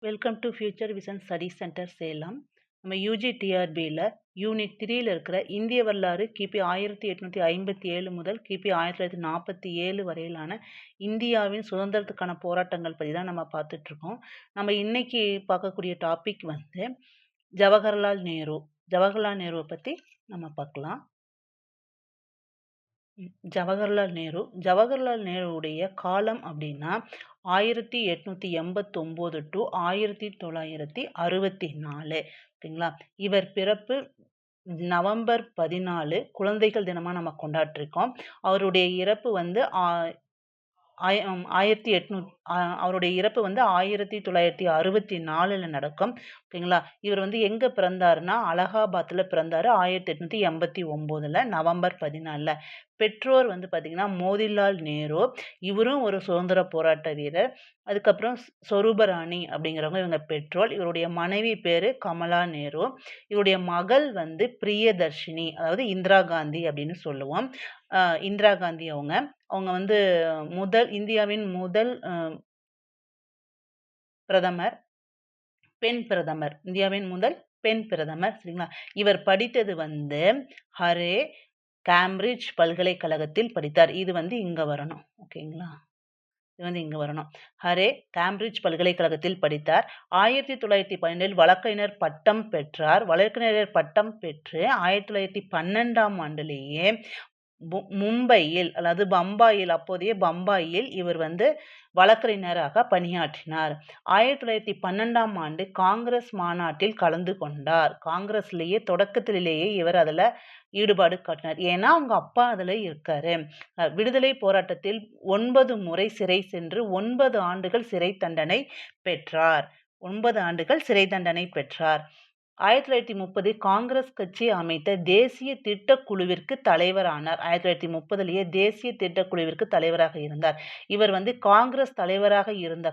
Welcome to future vision study centre Salem. நம்ம யூஜிடிஆர்பியில் unit 3ல் இருக்கிற இந்திய வரலாறு கிபி 1857 முதல் கிபி 1947 வரையிலான இந்தியாவின் சுதந்திரத்துக்கான போராட்டங்கள் பற்றி தான் நம்ம பார்த்துட்ருக்கோம். நம்ம இன்னைக்கு பார்க்கக்கூடிய டாபிக் வந்து ஜவஹர்லால் நேரு. ஜவஹர்லால் நேருவை பற்றி நம்ம பார்க்கலாம். ஜவஹர்லால் நேருவுடைய காலம் அப்படின்னா 1889 டு 1964. ஓகேங்களா. இவர் பிறப்பு நவம்பர் 14 குழந்தைகள் தினமாக நம்ம கொண்டாடிருக்கோம். அவருடைய இறப்பு வந்து 1964 நடக்கும். ஓகேங்களா. இவர் வந்து எங்கே பிறந்தாருன்னா அலகாபாத்தில் பிறந்தார் 1889 நவம்பர் 14. பெற்றோர் வந்து பார்த்திங்கன்னா மோதிலால் நேரு, இவரும் ஒரு சுதந்திர போராட்ட வீரர். அதுக்கப்புறம் சொரூபராணி அப்படிங்கிறவங்க இவங்க பெற்றோர். இவருடைய மனைவி பேர் கமலா நேரு. இவருடைய மகள் வந்து பிரியதர்ஷினி, அதாவது இந்திரா காந்தி அப்படின்னு சொல்லுவோம். இந்திரா காந்தி அவங்க வந்து இந்தியாவின் முதல் பிரதமர், பெண் பிரதமர், இந்தியாவின் முதல் பெண் பிரதமர். சரிங்களா. இவர் படித்தது வந்து ஹரே கேம்பிரிட்ஜ் பல்கலைக்கழகத்தில் படித்தார். இது வந்து இங்கே வரணும். ஓகேங்களா. இது வந்து இங்கே வரணும். ஹரே கேம்பிரிட்ஜ் பல்கலைக்கழகத்தில் படித்தார். 1912 வழக்கறிஞர் பட்டம் பெற்றார். வழக்கறிஞர் பட்டம் பெற்று 1912ஆம் ஆண்டிலேயே மும்பையில், அதாவது பம்பாயில், அப்போதைய பம்பாயில் இவர் வந்து வழக்கறிஞராக பணியாற்றினார். 1912ஆம் ஆண்டு காங்கிரஸ் மாநாட்டில் கலந்து கொண்டார். காங்கிரஸ்லேயே தொடக்கத்திலேயே இவர் அதில் ஈடுபாடு காட்டினார். ஏன்னா அவங்க அப்பா அதில் இருக்காரு. விடுதலை போராட்டத்தில் 9 முறை சிறை சென்று 9 ஆண்டுகள் சிறை தண்டனை பெற்றார். 9 ஆண்டுகள் சிறை தண்டனை பெற்றார். 1930 காங்கிரஸ் கட்சி அமைத்த தேசிய திட்டக்குழுவிற்கு தலைவரானார். 1930லேயே தேசிய திட்டக்குழுவிற்கு தலைவராக இருந்தார். இவர் வந்து காங்கிரஸ் தலைவராக இருந்த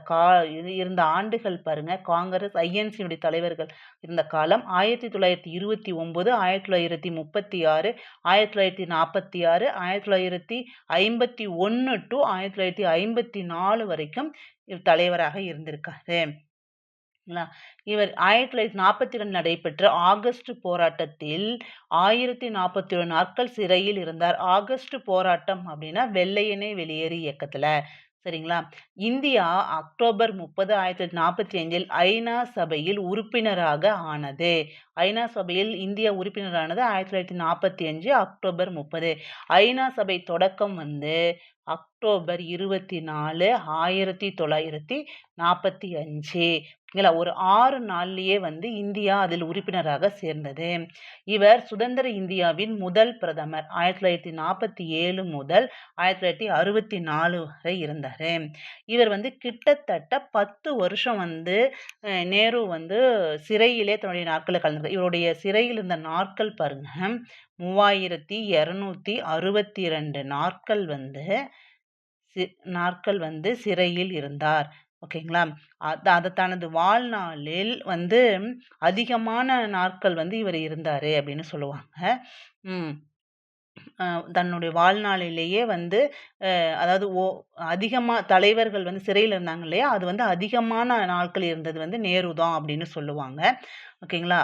ஆண்டுகள் பாருங்க. காங்கிரஸ் ஐஎன்சியுடைய தலைவர்கள் இருந்த காலம் 1929, 1936, 1946, 1951 டு 1954 வரைக்கும் இவர் தலைவராக இருந்திருக்காரு. இவர் 1942 நடைபெற்ற ஆகஸ்ட் போராட்டத்தில் 1047 நாட்கள் சிறையில் இருந்தார். ஆகஸ்ட் போராட்டம் அப்படின்னா வெள்ளையனே வெளியேறு இயக்கத்துல. சரிங்களா. இந்தியா அக்டோபர் 30, 1945 ஐநா சபையில் உறுப்பினராக ஆனது. ஐநா சபையில் இந்தியா உறுப்பினரானது 1945 அக்டோபர் 30. ஐநா சபை தொடக்கம் வந்து அக்டோபர் 24, 1945. ஒரு 6 நாள்லயே வந்து இந்தியா அதில் உறுப்பினராக சேர்ந்தது. இவர் சுதந்திர இந்தியாவின் முதல் பிரதமர். 1947 முதல் 1964 வரை இருந்தார். இவர் வந்து கிட்டத்தட்ட 10 வருஷம் வந்து நேரு வந்து சிறையிலே தன்னுடைய நாட்களை கலந்தார். இவருடைய சிறையில் இருந்த நாட்கள் பாருங்க, 3262 நாட்கள் வந்து சிறையில் இருந்தார். ஓகேங்களா. அது தனது வாழ்நாளில் வந்து அதிகமான நாட்கள் வந்து இவர் இருந்தார் அப்படின்னு சொல்லுவாங்க. தன்னுடைய வாழ்நாளிலேயே வந்து அதாவது அதிகமாக தலைவர்கள் வந்து சிறையில் இருந்தாங்க இல்லையா, அது வந்து அதிகமான நாட்கள் இருந்தது வந்து நேரு தான் அப்படின்னு சொல்லுவாங்க. ஓகேங்களா.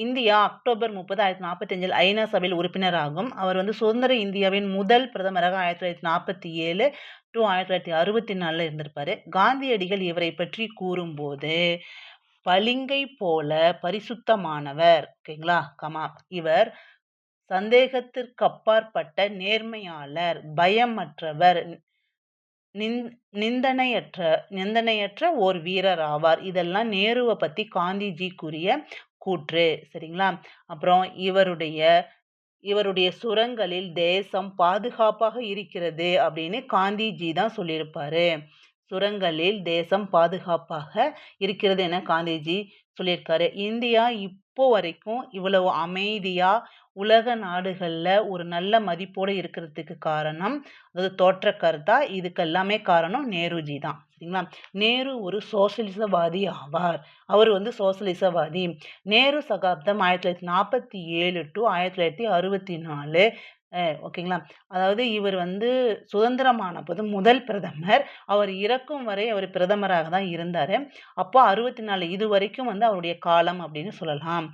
இந்தியா அக்டோபர் 30, 1945 ஐநா சபையில் உறுப்பினராகும். அவர் வந்து சுதந்திர இந்தியாவின் முதல் பிரதமராக 1947 டு 1964 இருந்திருப்பாரு. காந்தியடிகள் இவரை பற்றி கூறும்போது பளிங்கை போல பரிசுத்தமானவர். ஓகேங்களா. இவர் சந்தேகத்திற்கப்பாற்பட்ட நேர்மையாளர், பயமற்றவர், நிந்தனையற்ற ஓர் வீரர் ஆவார். இதெல்லாம் நேருவை பற்றி காந்திஜி கூறிய கூற்று. சரிங்களா. அப்புறம் இவருடைய சுரங்களில் தேசம் பாதுகாப்பாக இருக்கிறது அப்படின்னு காந்திஜி தான் சொல்லியிருப்பாரு. சுரங்களில் தேசம் பாதுகாப்பாக இருக்கிறது என காந்திஜி சொல்லியிருக்காரு. இந்தியா இப்போ வரைக்கும் இவ்வளவு அமைதியா உலக நாடுகள்ல ஒரு நல்ல மதிப்போடு இருக்கிறதுக்கு காரணம், அதாவது தோற்ற கருத்தா இதுக்கு எல்லாமே காரணம் நேருஜி தான். சரிங்களா. நேரு ஒரு சோசியலிசவாதி ஆவார். அவர் வந்து சோசியலிசவாதி. நேரு சகாப்தம் 1947 டு 1964 ஓகேங்களா? அதாவது இவர் வந்து சுதந்திரமான போது முதல் பிரதமர். அவர் இறக்கும் வரை அவர் பிரதமராக தான் இருந்தாரு. அப்போ 64 இதுவரைக்கும் வந்து அவருடைய காலம் அப்படின்னு சொல்லலாம்.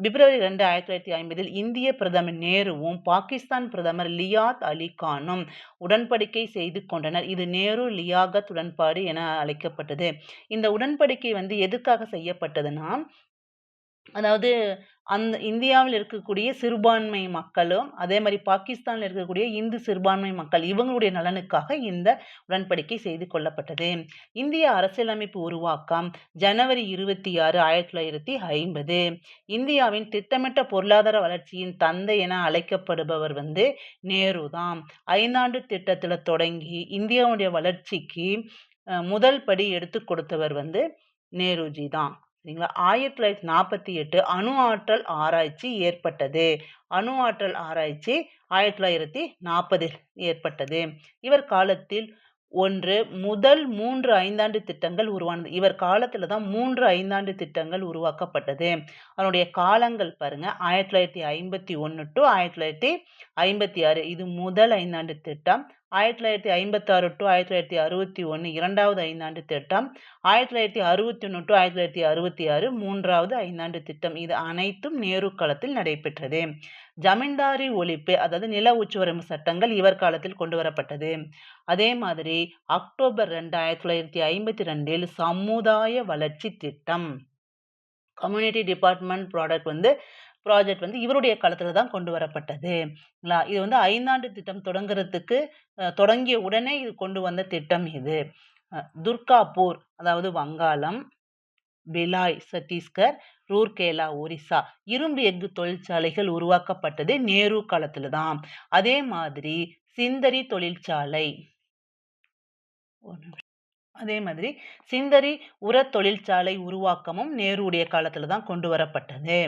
பிப்ரவரி 2, 1950 இந்திய பிரதமர் நேருவும், பாகிஸ்தான் பிரதமர் லியாத் அலி கானும் உடன்படிக்கை செய்து கொண்டனர். இது நேரு லியாகத் உடன்பாடு என அழைக்கப்பட்டது. இந்த உடன்படிக்கை வந்து எதுக்காக செய்யப்பட்டதுன்னா, அதாவது இந்தியாவில் இருக்கக்கூடிய சிறுபான்மை மக்களும், அதே மாரி பாகிஸ்தான்ல இருக்கக்கூடிய இந்து சிறுபான்மை மக்கள் இவங்களுடைய நலனுக்காக இந்த உடன்படிக்கை செய்து கொள்ளப்பட்டது. இந்திய அரசியலமைப்பு உருவாக்கம் ஜனவரி 26, 1950. இந்தியாவின் திட்டமிட்ட பொருளாதார வளர்ச்சியின் தந்தை என அழைக்கப்படுபவர் வந்து நேரு தான். 5 ஆண்டு திட்டத்தில தொடங்கி இந்தியாவுடைய வளர்ச்சிக்கு முதல் படி எடுத்துக் கொடுத்தவர் வந்து நேருஜி தான். சரிங்களா? 1948 அணு ஆற்றல் ஆராய்ச்சி ஏற்பட்டது. அணு ஆற்றல் ஆராய்ச்சி 1940 ஏற்பட்டது. இவர் காலத்தில் முதல் 3 ஐந்தாண்டு திட்டங்கள் உருவானது. இவர் காலத்துல தான் 3 ஐந்தாண்டு திட்டங்கள் உருவாக்கப்பட்டது. அதனுடைய காலங்கள் பாருங்க. 1951 to 1956 இது முதல் ஐந்தாண்டு திட்டம். 1956 to 1961 இரண்டாவது ஐந்தாண்டு திட்டம். 1961 to 1966 மூன்றாவது ஐந்தாண்டு திட்டம். இது அனைத்தும் நேரு காலத்தில் நடைபெற்றது. ஜமீன்தாரி ஒழிப்பு, அதாவது நில உச்சவரம்பு சட்டங்கள் இவர் காலத்தில் கொண்டு வரப்பட்டது. அதே மாதிரி அக்டோபர் 2, 1952 சமுதாய வளர்ச்சி திட்டம், கம்யூனிட்டி டிபார்ட்மெண்ட் ப்ராஜெக்ட் வந்து இவருடைய காலத்துல தான் கொண்டு வரப்பட்டது. இது வந்து 5 திட்டம் தொடங்கிய உடனே இது கொண்டு வந்த திட்டம் இது. துர்காப்பூர், அதாவது வங்காளம், பிலாய் சத்தீஸ்கர், ரூர்கேலா ஒரிசா இரும்பு எஃகு தொழிற்சாலைகள் உருவாக்கப்பட்டது நேரு காலத்துல தான். அதே மாதிரி சிந்தரி தொழிற்சாலை, உர தொழிற்சாலை உருவாக்கமும் நேருடைய காலத்துல தான் கொண்டு வரப்பட்டது.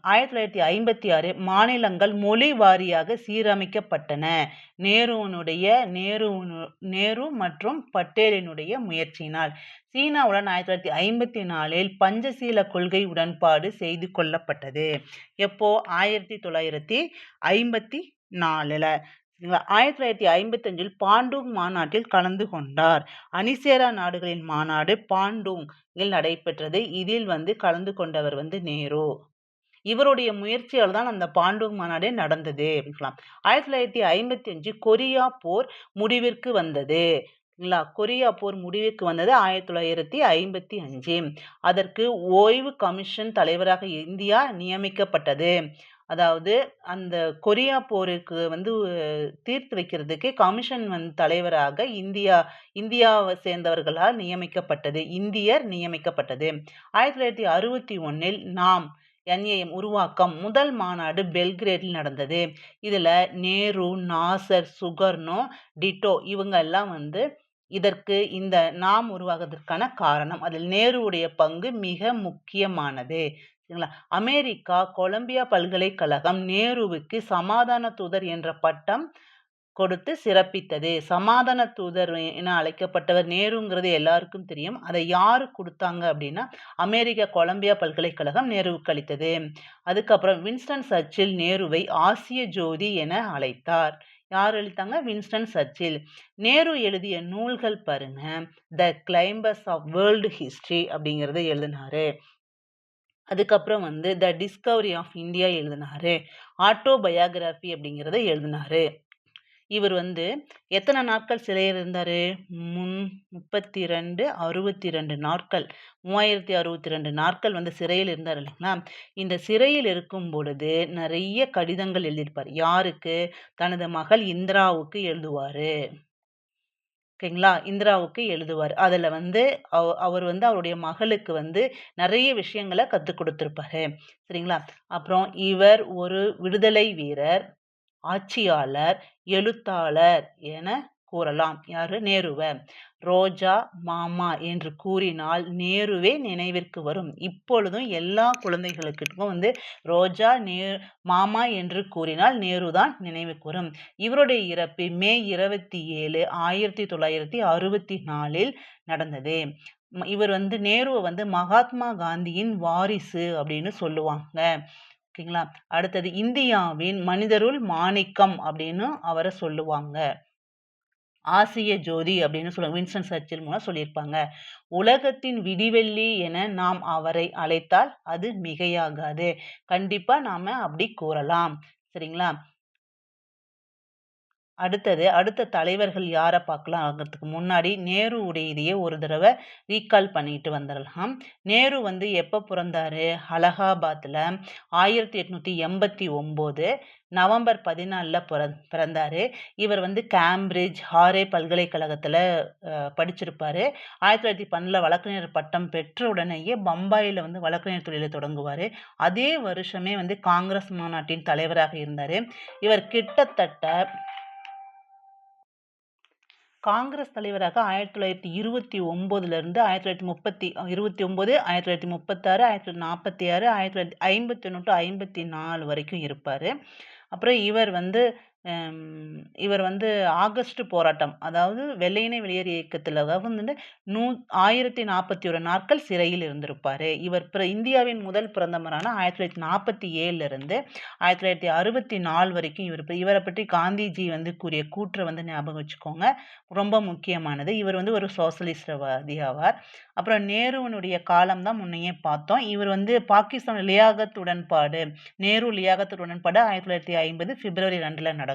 1956 மாநிலங்கள் மொழி வாரியாக சீரமைக்கப்பட்டன. நேரு மற்றும் பட்டேலினுடைய முயற்சியினால். சீனாவுடன் 1954 பஞ்சசீல கொள்கை உடன்பாடு செய்து கொள்ளப்பட்டது. எப்போ? 1954. 1955 பாண்டூங் மாநாட்டில் கலந்து கொண்டார். அணிசேரா நாடுகளின் மாநாடு பாண்டூங்கில் நடைபெற்றது. இதில் வந்து கலந்து கொண்டவர் வந்து நேரு. இவருடைய முயற்சியால் தான் அந்த பாண்டூங் மாநாடே நடந்தது அப்படின்னு சொல்லலாம். 1955 கொரியா போர் முடிவிற்கு வந்தது. கொரியா போர் முடிவுக்கு வந்தது 1955. அதற்கு ஓய்வு கமிஷன் தலைவராக இந்தியா நியமிக்கப்பட்டது. அதாவது அந்த கொரியா போருக்கு வந்து தீர்த்து வைக்கிறதுக்கு கமிஷன் தலைவராக இந்தியாவை சேர்ந்தவர்களால் நியமிக்கப்பட்டது. இந்தியர் நியமிக்கப்பட்டது. 1961 NAM உருவாக்கம் முதல் மாநாடு பெல்கிரேடில் நடந்தது. இதுல நேரு, நாசர், சுகர்னோ, டிட்டோ இவங்க எல்லாம் வந்து இதற்கு இந்த நாம் உருவாகுவதற்கான காரணம். அதில் நேருவுடைய பங்கு மிக முக்கியமானது. சரிங்களா? அமெரிக்கா கொலம்பியா பல்கலைக்கழகம் நேருவுக்கு சமாதான தூதர் என்ற பட்டம் கொடுத்து சிறப்பித்தது. சமாதான தூதர் என அழைக்கப்பட்டவர் நேருங்கிறது எல்லாருக்கும் தெரியும். அதை யாரு கொடுத்தாங்க அப்படின்னா, அமெரிக்க கொலம்பியா பல்கலைக்கழகம் நேருவுக்கு அளித்தது. அதுக்கப்புறம் வின்ஸ்டன் சர்ச்சில் நேருவை ஆசிய ஜோதி என அழைத்தார். யார் அளித்தாங்க? Winston Churchill. நேரு எழுதிய நூல்கள் பாருங்க. The glimpses of world history அப்படிங்கிறத எழுதினாரு. அதுக்கப்புறம் வந்து த டிஸ்கவரி ஆஃப் இந்தியா எழுதினாரு. ஆட்டோபயோகிராஃபி அப்படிங்கிறத எழுதினாரு. இவர் வந்து எத்தனை நாட்கள் சிறையில் இருந்தாரு? 62 நாட்கள், 3062 நாட்கள் வந்து சிறையில் இருந்தார் இல்லைங்களா? இந்த சிறையில் இருக்கும் பொழுது நிறைய கடிதங்கள் எழுதியிருப்பார். யாருக்கு? தனது மகள் இந்திராவுக்கு எழுதுவாரு. ஓகேங்களா? இந்திராவுக்கு எழுதுவார். அதுல வந்து அவர் வந்து அவருடைய மகளுக்கு வந்து நிறைய விஷயங்களை கத்துக் கொடுத்திருப்பாரு. சரிங்களா? அப்புறம் இவர் ஒரு விடுதலை வீரர், ஆட்சியாளர், எழுத்தாளர் என கூறலாம். யாரு? நேருவ. ரோஜா மாமா என்று கூறினால் நேருவே நினைவிற்கு வரும். இப்பொழுதும் எல்லா குழந்தைகளுக்கும் வந்து ரோஜா மாமா என்று கூறினால் நேரு தான் நினைவுக்கு வரும். இவருடைய இறப்பு மே 27, 1964 நடந்தது. இவர் வந்து நேருவை வந்து மகாத்மா காந்தியின் வாரிசு அப்படின்னு சொல்லுவாங்க. ஓகேங்களா. அடுத்தது இந்தியாவின் மனிதருள் மாணிக்கம் அப்படின்னு அவரை சொல்லுவாங்க. ஆசிய ஜோதி அப்படின்னு சொல்லுவாங்க. வின்ஸ்டன் சர்ச்சில் மூலம் சொல்லியிருப்பாங்க. உலகத்தின் விடிவெள்ளி என நாம் அவரை அழைத்தால் அது மிகையாகாது. கண்டிப்பா நாம அப்படி கூறலாம். சரிங்களா. அடுத்த தலைவர்கள் யார பார்க்கலாங்கிறதுக்கு முன்னாடி நேருவுடைய இதையே ஒரு தடவ ரீகால் பண்ணிட்டு வந்துரலாம். நேரு வந்து எப்ப பொறந்தாரு? அலகாபாத்ல 1889 நவம்பர் 14ல பிறந்தாரு. இவர் வந்து கேம்பிரிட்ஜ், ஹாரே பல்கலைக்கழகத்துல படிச்சிருப்பாரு. 1912ல வழக்கறிஞர் பட்டம் பெற்ற உடனேயே பம்பாயில வந்து வழக்கறிஞர் தொழிலை தொடங்குவாரு. அதே வருஷமே வந்து காங்கிரஸ் மாநாட்டின் தலைவராக இருந்தாரு. இவர் கிட்டத்தட்ட காங்கிரஸ் தலைவராக 1929லிருந்து 1929, 1936, 1946, 1951 to 54 வரைக்கும் இருப்பாரு. அப்புறம் இவர் வந்து ஆகஸ்ட் போராட்டம், அதாவது வெள்ளையனே வெளியேறு இயக்கத்துல வந்து 1041 நாட்கள் சிறையில் இருந்திருப்பாரு. இவர் இந்தியாவின் முதல் பிரதமரான 1947லிருந்து 1964 வரைக்கும் இவரை பற்றி காந்திஜி வந்து கூறிய கூற்றை வந்து ஞாபகம் வச்சுக்கோங்க. ரொம்ப முக்கியமானது. இவர் வந்து ஒரு சோசலிஸ்டவாதி ஆவார். அப்புறம் நேருவினுடைய காலம் தான் முன்னையே பார்த்தோம். இவர் வந்து பாகிஸ்தான் நேரு லியாகத் உடன்பாடு 1950 பிப்ரவரி 2ல நடக்கும்.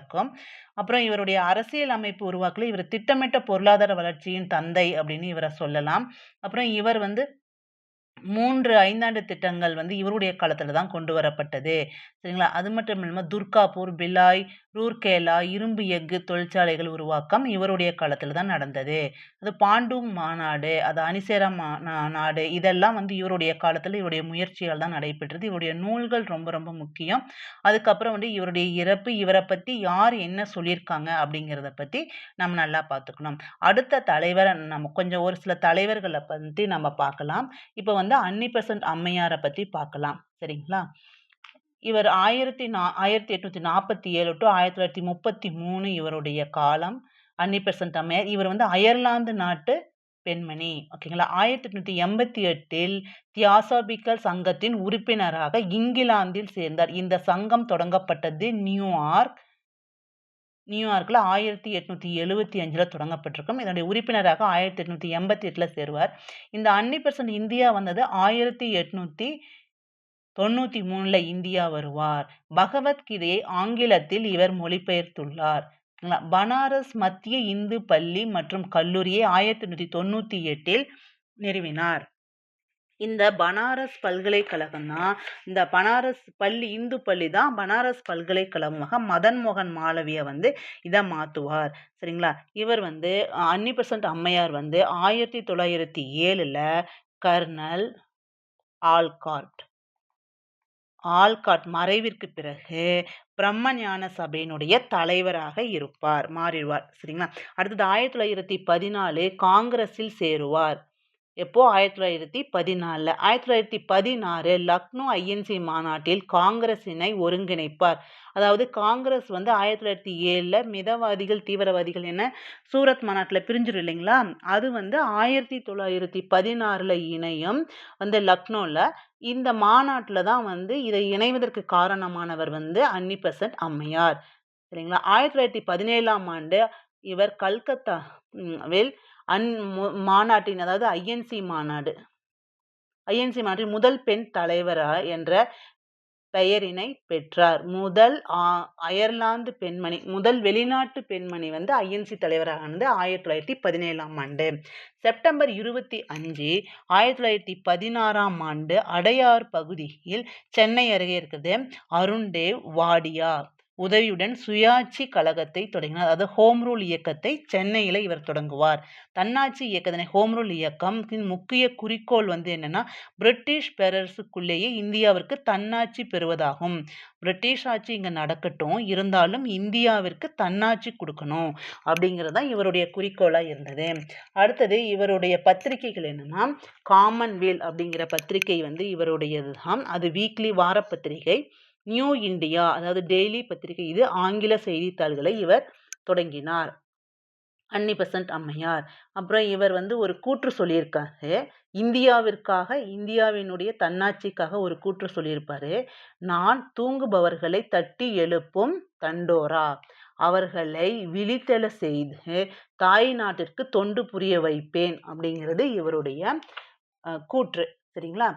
அப்புறம் இவருடைய அரசியல் அமைப்பு உருவாக்கல இவர் திட்டமிட்ட பொருளாதார வளர்ச்சியின் தந்தை அப்படின்னு இவரை சொல்லலாம். அப்புறம் இவர் வந்து 3 5ஆண்டு திட்டங்கள் வந்து இவருடைய காலத்துல தான் கொண்டு வரப்பட்டது. சரிங்களா. அது மட்டும் இல்லாம துர்காப்பூர், பிலாய், ரூர்கேலா இரும்பு எஃகு தொழிற்சாலைகள் உருவாக்கம் இவருடைய காலத்துல தான் நடந்தது. அது பாண்டும் மாநாடு, அது அணிசேரா நாடு இதெல்லாம் வந்து இவருடைய காலத்துல இவருடைய முயற்சியால் தான் நடைபெற்றது. இவருடைய நூல்கள் ரொம்ப ரொம்ப முக்கியம். அதுக்கப்புறம் வந்து இவருடைய இறப்பு, இவரை பத்தி யார் என்ன சொல்லியிருக்காங்க அப்படிங்கிறத பத்தி நம்ம நல்லா பார்த்துக்கணும். அடுத்த தலைவர் நம்ம கொஞ்சம் ஒரு சில தலைவர்களை பத்தி நம்ம பார்க்கலாம். இப்ப வந்து அன்னி பெசன்ட் அம்மையாரை பத்தி பார்க்கலாம். சரிங்களா. இவர் 1847 to 1933 இவருடைய காலம். அன்னி பெசன்ட் அம்மையார். இவர் வந்து அயர்லாந்து நாட்டு பெண்மணி. ஓகேங்களா. 1888ல் தியாசாபிக்கல் சங்கத்தின் உறுப்பினராக இங்கிலாந்தில் சேர்ந்தார். இந்த சங்கம் தொடங்கப்பட்டது நியூயார்க்ல 1875ல தொடங்கப்பட்டிருக்கும். இதனுடைய உறுப்பினராக 1888ல சேருவார். இந்த அன்னி பெசன்ட் இந்தியா வந்தது 1893ல இந்தியா வருவார். பகவத்கீதையை ஆங்கிலத்தில் இவர் மொழிபெயர்த்துள்ளார். பனாரஸ் மத்திய இந்து பள்ளி மற்றும் கல்லூரியை 1898ல் நிறுவினார். இந்த பனாரஸ் பல்கலைக்கழகம் தான் இந்து பள்ளி தான் பனாரஸ் பல்கலைக்கழகமாக மதன் மோகன் மாளவியா வந்து இதை மாத்துவார். சரிங்களா. இவர் வந்து அன்னி பெசன்ட் அம்மையார் வந்து 1907ல கர்னல் ஆல்காட் மறைவிற்கு பிறகு பிரம்மஞான சபையினுடைய தலைவராக மாறிடுவார். சரிங்களா. அடுத்தது 1914 காங்கிரஸில் சேருவார். எப்போ? 1914. 1916 லக்னோ ஐஎன்சி மாநாட்டில் காங்கிரசினை ஒருங்கிணைப்பார். அதாவது காங்கிரஸ் வந்து 1907ல மிதவாதிகள், தீவிரவாதிகள் என சூரத் மாநாட்டில் பிரிஞ்சிடும் இல்லைங்களா. அது வந்து 1916ல இணையும் வந்து லக்னோல. இந்த மாநாட்டில் தான் வந்து இதை இணைவதற்கு காரணமானவர் வந்து அன்னி பெசன்ட் அம்மையார். சரிங்களா. 1917ஆம் ஆண்டு இவர் கல்கத்தாவில் மாநாட்டின், அதாவது ஐஎன்சி மாநாட்டின் முதல் பெண் தலைவரா என்ற பெயரினை பெற்றார். முதல் அயர்லாந்து பெண்மணி, முதல் வெளிநாட்டு பெண்மணி வந்து ஐஎன்சி தலைவராக 1917ஆம் ஆண்டு. செப்டம்பர் 25, 1916ஆம் ஆண்டு அடையார் பகுதியில் சென்னை அருகே இருக்கிறது அருண்டேவ் வாடியா உதவியுடன் சுயாட்சி கழகத்தை தொடங்கினார். அதாவது ஹோம் ரூல் இயக்கத்தை சென்னையில இவர் தொடங்குவார். தன்னாட்சி இயக்கத்தினை ஹோம் ரூல் இயக்கத்தின் முக்கிய குறிக்கோள் வந்து என்னன்னா, பிரிட்டிஷ் பேரரசுக்குள்ளேயே இந்தியாவிற்கு தன்னாட்சி பெறுவதாகும். பிரிட்டிஷ் ஆட்சி இங்க நடக்கட்டும், இருந்தாலும் இந்தியாவிற்கு தன்னாட்சி கொடுக்கணும் அப்படிங்கிறது தான் இவருடைய குறிக்கோளா இருந்தது. அடுத்தது இவருடைய பத்திரிகைகள் என்னன்னா, காமன்வெல்த் அப்படிங்கிற பத்திரிகை வந்து இவருடையது தான். அது வீக்லி வார பத்திரிகை. நியூ இந்தியா, அதாவது டெய்லி பத்திரிகை, இது ஆங்கில செய்தித்தாள்களை இவர் தொடங்கினார். அன்னி பெசன்ட் அம்மையார். அப்புறம் இவர் வந்து ஒரு கூற்று சொல்லியிருக்காரு. இந்தியாவிற்காக, இந்தியாவினுடைய தன்னாட்சிக்காக ஒரு கூற்று சொல்லியிருப்பாரு. நான் தூங்குபவர்களை தட்டி எழுப்பும் தண்டோரா. அவர்களை விழித்தெழச் செய்து தாய் நாட்டிற்கு தொண்டு புரிய வைப்பேன் அப்படிங்கிறது இவருடைய கூற்று. சரிங்களா?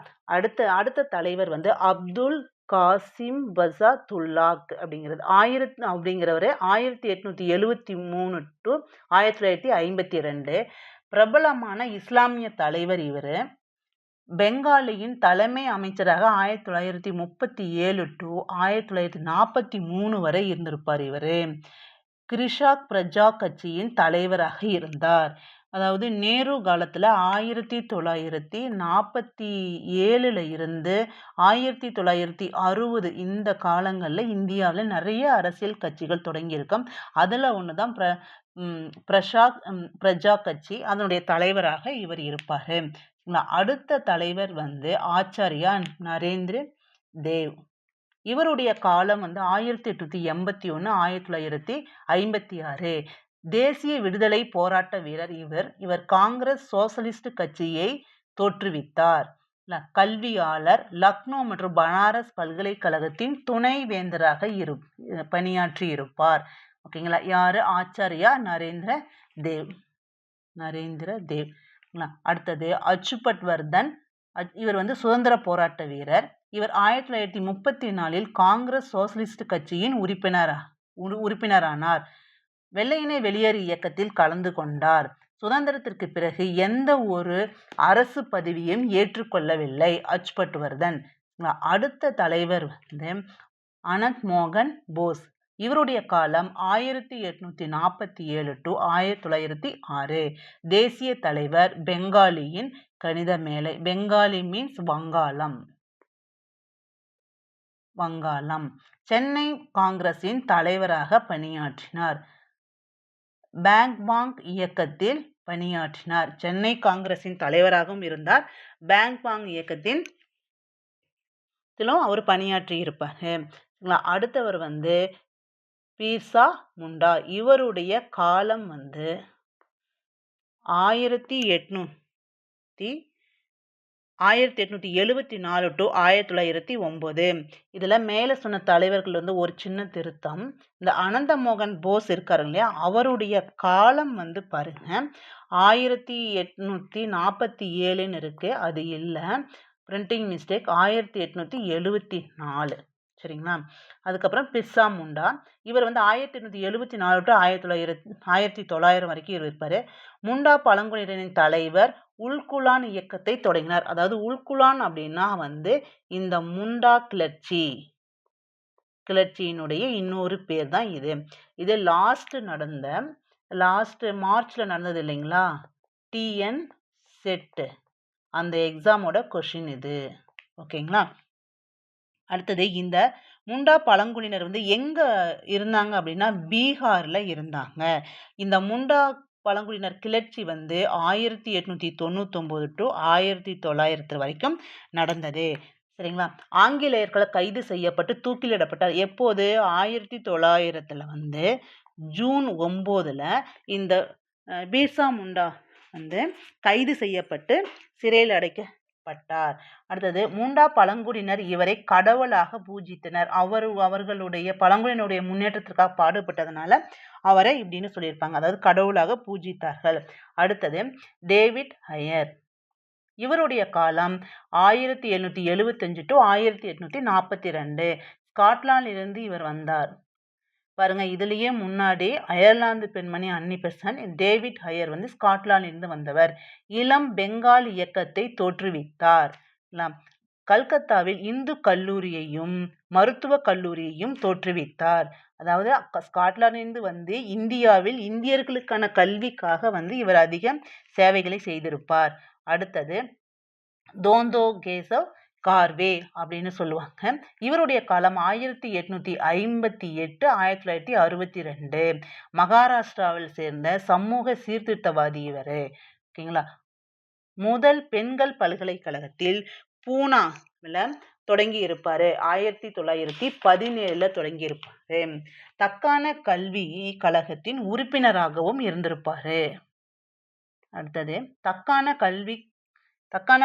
அடுத்த தலைவர் வந்து அப்துல் காசிம் பசாதுல்லாஹ் அப்படிங்கிறவரு 1873 to 1952 பிரபலமான இஸ்லாமிய தலைவர் இவரு. பெங்காலியின் தலைமை அமைச்சராக 1937 to 1943 வரை இருந்திருப்பார் இவரு. கிருஷாக் பிரஜா கட்சியின் தலைவராக இருந்தார். அதாவது நேரு காலத்துல 1947 இருந்து 1960 இந்த காலங்கள்ல இந்தியாவில் நிறைய அரசியல் கட்சிகள் தொடங்கியிருக்கும். அதுல ஒண்ணுதான் பிரஜா கட்சி. அதனுடைய தலைவராக இவர் இருப்பாரு. அடுத்த தலைவர் வந்து ஆச்சாரியா நரேந்திர தேவ். இவருடைய காலம் வந்து 1881 1956. தேசிய விடுதலை போராட்ட வீரர் இவர் காங்கிரஸ் சோசலிஸ்ட் கட்சியை தோற்றுவித்தார். கல்வியாளர், லக்னோ மற்றும் பனாரஸ் பல்கலைக்கழகத்தின் துணை வேந்தராக பணியாற்றி இருப்பார். ஓகேங்களா? யாரு? ஆச்சாரியா நரேந்திர தேவ். அடுத்தது அச்சுபட் வர்தன். இவர் வந்து சுதந்திர போராட்ட வீரர். இவர் 1934 காங்கிரஸ் சோசலிஸ்ட் கட்சியின் உறுப்பினரானார். வெள்ளையனே வெளியேறு இயக்கத்தில் கலந்து கொண்டார். சுதந்திரத்திற்கு பிறகு எந்த ஒரு அரசு பதவியும் ஏற்றுக்கொள்ளவில்லை அச்சுபட் வர்தன். அடுத்த தலைவர் வந்து அனந்த் மோகன் போஸ். இவருடைய காலம் 1847 to 1906. தேசிய தலைவர், பெங்காலியின் கணித மேலை. பெங்காலி மீன்ஸ் வங்காளம். சென்னை காங்கிரசின் தலைவராக பணியாற்றினார். பேங்க் இயக்கத்தில் பணியாற்றினார். சென்னை காங்கிரசின் தலைவராகவும் இருந்தார். பேங்க் இயக்கத்திலும் அவர் பணியாற்றி இருப்பார். அடுத்தவர் வந்து பீர்சா முண்டா. இவருடைய காலம் வந்து 1874 to 1909. இதுல மேல சொன்ன தலைவர்கள் வந்து ஒரு சின்ன திருத்தம். இந்த அனந்த மோகன் போஸ் இருக்காரு இல்லையா, அவருடைய காலம் வந்து பாருங்க 1847 இருக்கு. அது இல்ல, பிரிண்டிங் மிஸ்டேக். 1874. சரிங்களா? அதுக்கப்புறம் பிர்சா முண்டா. இவர் வந்து 1874 to 1900 வரைக்கும் இருப்பாரு. முண்டா பழங்குடியினரின் தலைவர். உல்குலான் இயக்கத்தை தொடங்கினார். அதாவது உல்குலான் அப்படின்னா வந்து இந்த முண்டா கிளர்ச்சியினுடைய இன்னொரு பேர் தான் இது. இது லாஸ்ட் மார்ச்ல நடந்தது இல்லைங்களா, TN செட் அந்த எக்ஸாமோட கொஷின் இது. ஓகேங்களா? அடுத்தது இந்த முண்டா பழங்குடியினர் வந்து எங்க இருந்தாங்க அப்படின்னா பீகார்ல இருந்தாங்க. இந்த முண்டா பழங்குடியினர் கிளர்ச்சி வந்து 1899 to 1900 வரைக்கும் நடந்தது. சரிங்களா? ஆங்கிலேயர்களை கைது செய்யப்பட்டு தூக்கிலிடப்பட்டார். எப்போது? 1900 வந்து ஜூன் 9 இந்த பீர்சா முண்டா வந்து கைது செய்யப்பட்டு சிறையில் அடைக்கப்பட்டார். அடுத்தது முண்டா பழங்குடியினர் இவரை கடவுளாக பூஜித்தனர். அவர்களுடைய பழங்குடியினுடைய முன்னேற்றத்திற்காக பாடுபட்டதனால அவரை இப்படின்னு சொல்லியிருப்பாங்க, அதாவது கடவுளாக பூஜித்தார்கள். அடுத்தது டேவிட் ஹையர். இவருடைய காலம் 1775 to 1842. ஸ்காட்லாந்திலிருந்து இவர் வந்தார். பாருங்க, இதுலயே முன்னாடி அயர்லாந்து பெண்மணி அன்னி பெசன்ட், டேவிட் ஹையர் வந்து ஸ்காட்லாந்திலிருந்து வந்தவர். இளம் பெங்கால் இயக்கத்தை தோற்றுவித்தார். கல்கத்தாவில் இந்து கல்லூரியையும் மருத்துவக் கல்லூரியையும் தோற்றுவித்தார். அதாவது ஸ்காட்லாந்திலிருந்து வந்து இந்தியாவில் இந்தியர்களுக்கான கல்விக்காக வந்து இவர் அதிக சேவைகளை செய்திருப்பார். அடுத்தது தோந்தோ கேசவ் கார்வே அப்படின்னு சொல்லுவாங்க. இவருடைய காலம் 1858 1962. மகாராஷ்டிராவில் சேர்ந்த சமூக சீர்திருத்தவாதி இவர். ஓகேங்களா? முதல் பெண்கள் பல்கலைக்கழகத்தில் பூனாவில் தொடங்கி இருப்பாரு. 1917 தொடங்கி இருப்பாரு. தக்கான கல்வி கழகத்தின் உறுப்பினராகவும் இருந்திருப்பாரு. அடுத்தது தக்கான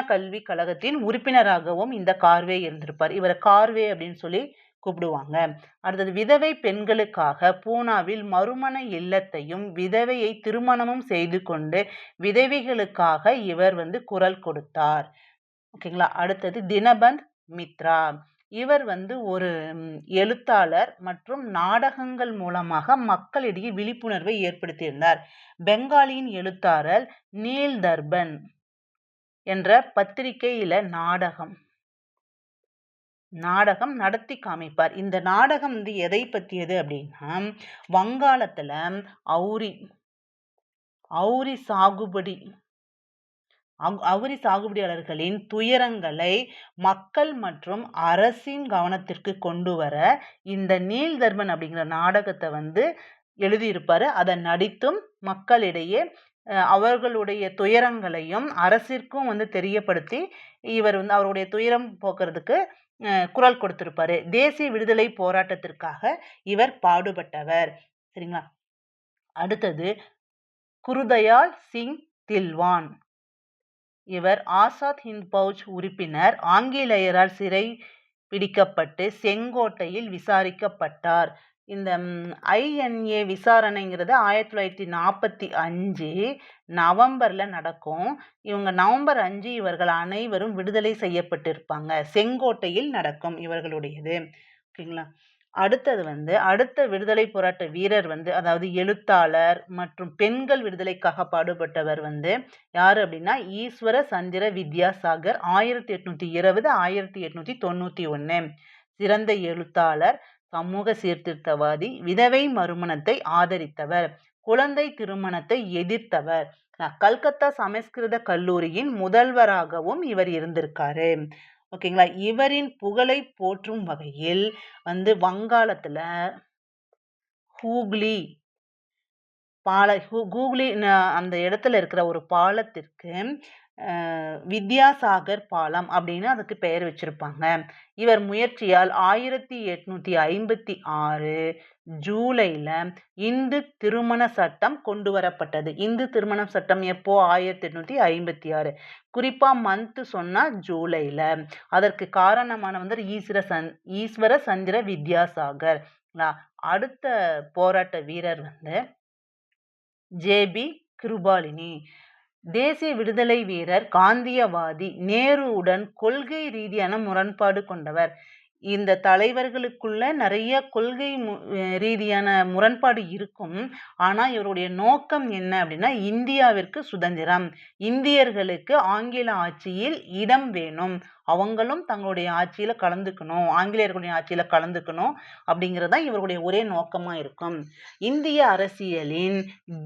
கல்வி கழகத்தின் உறுப்பினராகவும் இந்த கார்வே இருந்திருப்பார். இவரை கார்வே அப்படின்னு சொல்லி கூப்பிடுவாங்க. அடுத்தது விதவை பெண்களுக்காக பூனாவில் மறுமண இல்லத்தையும் விதவையை திருமணமும் செய்து கொண்டு விதவைகளுக்காக இவர் குரல் கொடுத்தார். ஓகேங்களா. அடுத்தது தினபந்த் மித்ரா. இவர் ஒரு எழுத்தாளர் மற்றும் நாடகங்கள் மூலமாக மக்களிடையே விழிப்புணர்வை ஏற்படுத்தியிருந்தார். பெங்காலியின் எழுத்தாளர் நீல் தர்பன் என்ற பத்திரிகையில நாடகம் நடத்தி காமிப்பார். இந்த நாடகம் எதை பற்றியது அப்படின்னா, வங்காளத்துல அவுரி சாகுபடியாளர்களின் துயரங்களை மக்கள் மற்றும் அரசின் கவனத்திற்கு கொண்டு வர இந்த நீல் தர்பன் அப்படிங்கிற நாடகத்தை எழுதியிருப்பாரு. அதை நடித்தும் மக்களிடையே அவர்களுடைய துயரங்களையும் அரசிற்கும் தெரியப்படுத்தி இவர் அவருடைய துயரம் போக்குறதுக்கு குரல் கொடுத்திருப்பாரு. தேசிய விடுதலை போராட்டத்திற்காக இவர் பாடுபட்டவர். சரிங்களா. அடுத்தது குருதயாள் சிங் தில்வான். இவர் ஆசாத் ஹிந்த் பௌஜ் உறுப்பினர். ஆங்கிலேயரால் சிறை பிடிக்கப்பட்டு செங்கோட்டையில் விசாரிக்கப்பட்டார். இந்த INA விசாரணைங்கிறது 1945 நவம்பர்ல நடக்கும். இவங்க நவம்பர் 5 இவர்கள் அனைவரும் விடுதலை செய்யப்பட்டிருப்பாங்க. செங்கோட்டையில் நடக்கும் இவர்களுடையது. ஓகேங்களா. அடுத்தது அடுத்த விடுதலை போராட்ட வீரர் அதாவது எழுத்தாளர் மற்றும் பெண்கள் விடுதலைக்காக பாடுபட்டவர் யாரு அப்படின்னா ஈஸ்வர சந்திர வித்யாசாகர். 1820 1891. சிறந்த எழுத்தாளர், சமூக சீர்திருத்தவாதி, விதவை மறுமணத்தை ஆதரித்தவர், குழந்தை திருமணத்தை எதிர்த்தவர். கல்கத்தா சமஸ்கிருத கல்லூரியின் முதல்வராகவும் இவர் இருந்திருக்காரு. ஓகேங்களா. இவரின் புகழை போற்றும் வகையில் வங்காளத்துல ஹூக்ளி அந்த இடத்துல இருக்கிற ஒரு பாலத்திற்கு வித்யாசாகர் பாலம் அப்படின்னு அதுக்கு பெயர் வச்சிருப்பாங்க. இவர் முயற்சியால் 1856 ஜூலைல இந்து திருமண சட்டம் கொண்டு வரப்பட்டது. இந்து திருமண சட்டம் எப்போ? 1856. குறிப்பா மந்த் சொன்னா ஜூலைல. அதற்கு காரணமானவர் ஈஸ்வர சந்திர வித்யாசாகர். அடுத்த போராட்ட வீரர் JB கிருபாலினி. தேசிய விடுதலை வீரர், காந்தியவாதி, நேருவுடன் கொள்கை ரீதியான முரண்பாடு கொண்டவர். இந்த தலைவர்களுக்குள்ள நிறைய கொள்கை ரீதியான முரண்பாடு இருக்கும். ஆனா இவருடைய நோக்கம் என்ன அப்படின்னா இந்தியாவிற்கு சுதந்திரம், இந்தியர்களுக்கு ஆங்கில ஆட்சியில் இடம் வேணும், அவங்களும் தங்களுடைய ஆட்சியில கலந்துக்கணும், ஆங்கிலேயர்களுடைய ஆட்சியில கலந்துக்கணும் அப்படிங்கிறது தான் இவருடைய ஒரே நோக்கமா இருக்கும். இந்திய அரசியலின்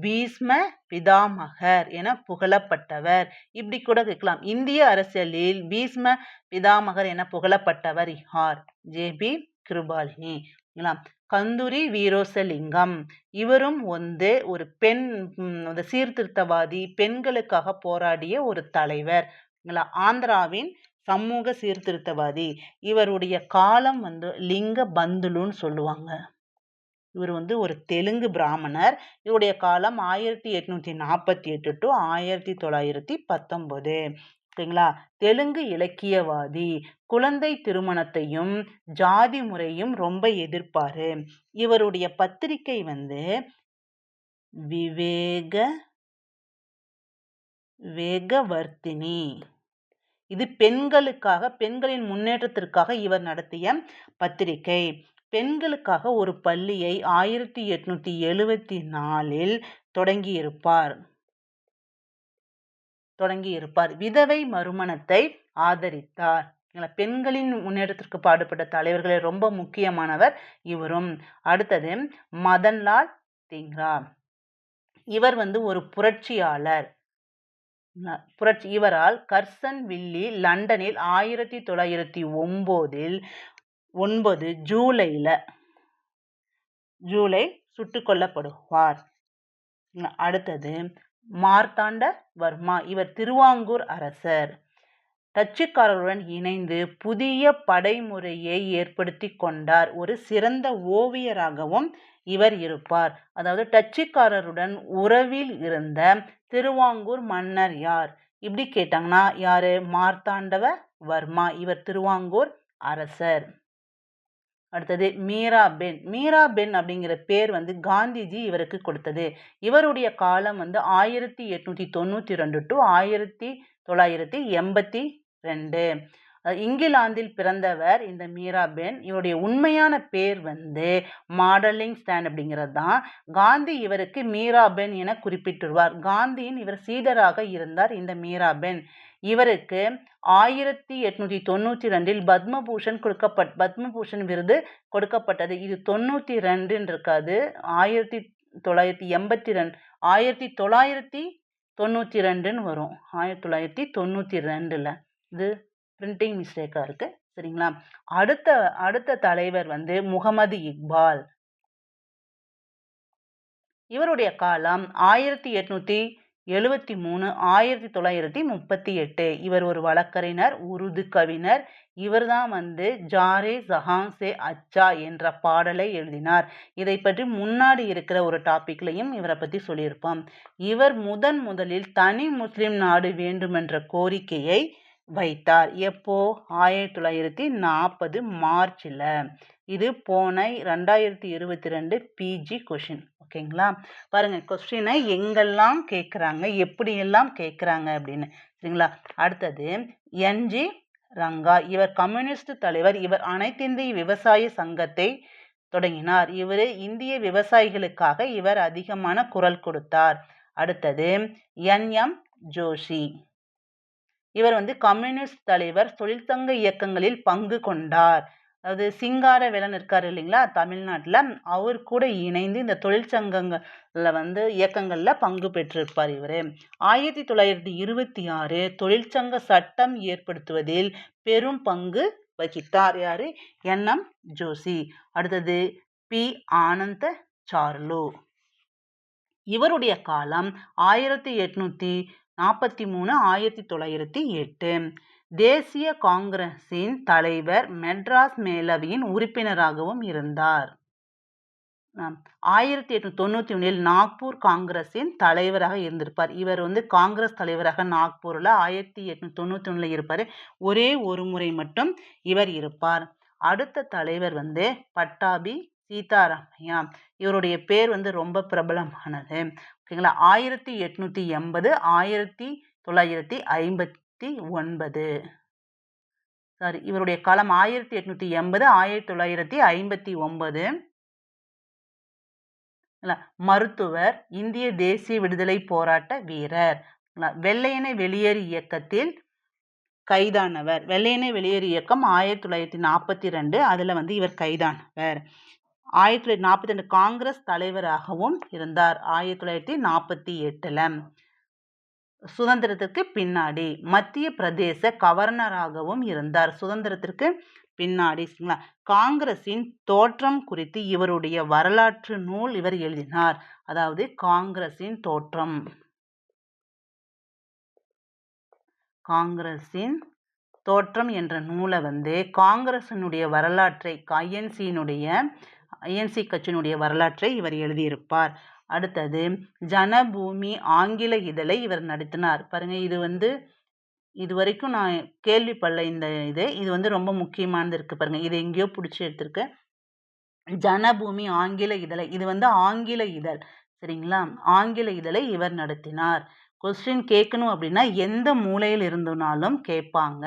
பீஷ்ம பிதாமகர் என புகழப்பட்டவர். இப்படி கூட கேட்கலாம். இந்திய அரசியலில் பீஷ்ம பிதாமகர் என புகழப்பட்டவர் யார்? JB கிருபாலினி. கந்தூரி வீரோசலிங்கம். இவரும் ஒரு பெண் சீர்திருத்தவாதி, பெண்களுக்காக போராடிய ஒரு தலைவர். ஆந்திராவின் சமூக சீர்திருத்தவாதி. இவருடைய காலம் லிங்க பந்துலுன்னு சொல்லுவாங்க. இவர் ஒரு தெலுங்கு பிராமணர். இவருடைய காலம் 1848 to 1919. ஓகேங்களா. தெலுங்கு இலக்கியவாதி. குழந்தை திருமணத்தையும் ஜாதி முறையும் ரொம்ப எதிர்ப்பாரு. இவருடைய பத்திரிகை வேகவர்த்தினி. இது பெண்களின் முன்னேற்றத்திற்காக இவர் நடத்திய பத்திரிகை. பெண்களுக்காக ஒரு பள்ளியை 1874 தொடங்கியிருப்பார். விதவை மறுமணத்தை ஆதரித்தார். பெண்களின் முன்னேற்றத்திற்கு பாடுபட்ட தலைவர்களில் ரொம்ப முக்கியமானவர் இவரும். அடுத்தது மதன்லால் திங்ரா. இவர் ஒரு புரட்சியாளர். இவரால் கர்சன் வில்லி லண்டனில் 1909 ஜூலை சுட்டுக் கொல்லப்படுவார். அடுத்தது மார்த்தாண்ட வர்மா. இவர் திருவாங்கூர் அரசர். டச்சுக்காரர்களுடன் இணைந்து புதிய படைமுறையை ஏற்படுத்தி கொண்டார். ஒரு சிறந்த ஓவியராகவும் இவர் இருப்பார். அதாவது டச்சுக்காரருடன் உறவில் இருந்த திருவாங்கூர் மன்னர் யார்? இப்படி கேட்டாங்கன்னா யாரு? மார்த்தாண்டவ வர்மா. இவர் திருவாங்கூர் அரசர். அடுத்தது மீராபென். மீராபென் அப்படிங்கிற பேர் காந்திஜி இவருக்கு கொடுத்தது. இவருடைய காலம் 1892 டு 1982. இங்கிலாந்தில் பிறந்தவர் இந்த மீராபென். இவருடைய உண்மையான பேர் மாடலிங் ஸ்டாண்ட் அப்படிங்கிறது தான். காந்தி இவருக்கு மீராபென் என குறிப்பிட்டுள்ளார். காந்தியின் இவர் சீடராக இருந்தார் இந்த மீராபென். இவருக்கு 1892 பத்மபூஷன் விருது கொடுக்கப்பட்டது. இது 92 இருக்காது, 1982 1992 வரும். 1992 இது பிரிண்டிங் மிஸ்டேக்கா இருக்கு. சரிங்களா? அடுத்த தலைவர் முகமது இக்பால். இவருடைய காலம் 1873 1938. இவர் ஒரு வழக்கறிஞர், உருது கவிஞர். இவர்தான் ஜாரே ஜஹான் சே அச்சா என்ற பாடலை எழுதினார். இதை பற்றி முன்னாடி இருக்கிற ஒரு டாபிக்லையும் இவரை பற்றி சொல்லியிருப்போம். இவர் முதலில் தனி முஸ்லிம் நாடு வேண்டுமென்ற கோரிக்கையை வைத்தார். எப்போ? 1940 மார்ச்ல. இது போன 2022 பிஜி கொஷின். ஓகேங்களா? பாருங்க, கொஸ்டினை எங்கெல்லாம் கேட்குறாங்க, எப்படியெல்லாம் கேட்குறாங்க அப்படின்னு. சரிங்களா? அடுத்தது என்ஜி ரங்கா. இவர் கம்யூனிஸ்ட் தலைவர். இவர் அனைத்திந்திய விவசாய சங்கத்தை தொடங்கினார். இவர் இந்திய விவசாயிகளுக்காக இவர் அதிகமான குரல் கொடுத்தார். அடுத்தது என்.எம். ஜோஷி. இவர் கம்யூனிஸ்ட் தலைவர். தொழிற்சங்க இயக்கங்களில் பங்கு கொண்டார். அதாவது சிங்காரவேலன் இருக்காரு இல்லைங்களா தமிழ்நாட்டில், அவர் கூட இணைந்து இந்த தொழிற்சங்கங்கள்ல இயக்கங்கள்ல பங்கு பெற்றிருப்பார். இவர் 1926 தொழிற்சங்க சட்டம் ஏற்படுத்துவதில் பெரும் பங்கு வகித்தார். யாரு? என்.எம். ஜோஷி. அடுத்தது பி. ஆனந்த சார்லு. இவருடைய காலம் 1843 1908. தேசிய காங்கிரசின் தலைவர். மெட்ராஸ் மேலவையின் உறுப்பினராகவும் இருந்தார். 1891 நாக்பூர் காங்கிரசின் தலைவராக இருந்திருப்பார். இவர் காங்கிரஸ் தலைவராக நாக்பூர்ல 1891 இருப்பார். ஒரே ஒரு முறை மட்டும் இவர் இருப்பார். அடுத்த தலைவர் பட்டாபி சீதாராமையா. இவருடைய பேர் ரொம்ப பிரபலமானது. ஓகேங்களா? 1880 1959. சாரி, இவருடைய காலம் 1880 1959. மருத்துவர், இந்திய தேசிய விடுதலை போராட்ட வீரர். வெள்ளையனே வெளியேறு இயக்கத்தில் கைதானவர். வெள்ளையனே வெளியேறு இயக்கம் 1942. அதுல இவர் கைதானவர். 1942 காங்கிரஸ் தலைவராகவும் இருந்தார். 1948 சுதந்திரத்திற்கு பின்னாடி மத்திய பிரதேச கவர்னராகவும் இருந்தார். சுதந்திரத்திற்கு பின்னாடி. காங்கிரசின் தோற்றம் குறித்து இவருடைய வரலாற்று நூல் இவர் எழுதினார். அதாவது காங்கிரசின் தோற்றம். காங்கிரசின் தோற்றம் என்ற நூலை காங்கிரசினுடைய வரலாற்றை, ஐஎன்சி கட்சியினுடைய வரலாற்றை இவர் எழுதியிருப்பார். அடுத்தது ஜனபூமி ஆங்கில இதழை இவர் நடத்தினார். பாருங்க, இது வரைக்கும் நான் கேள்விப்படல. இது ரொம்ப முக்கியமானது இருக்கு பாருங்க. இது எங்கேயோ பிடிச்சி எடுத்திருக்கு. ஜனபூமி ஆங்கில இதழை. இது ஆங்கில இதழ். சரிங்களா? ஆங்கில இதழை இவர் நடத்தினார். கொஸ்டின் கேட்கணும் அப்படின்னா எந்த மூலையில் இருந்தனாலும் கேட்பாங்க.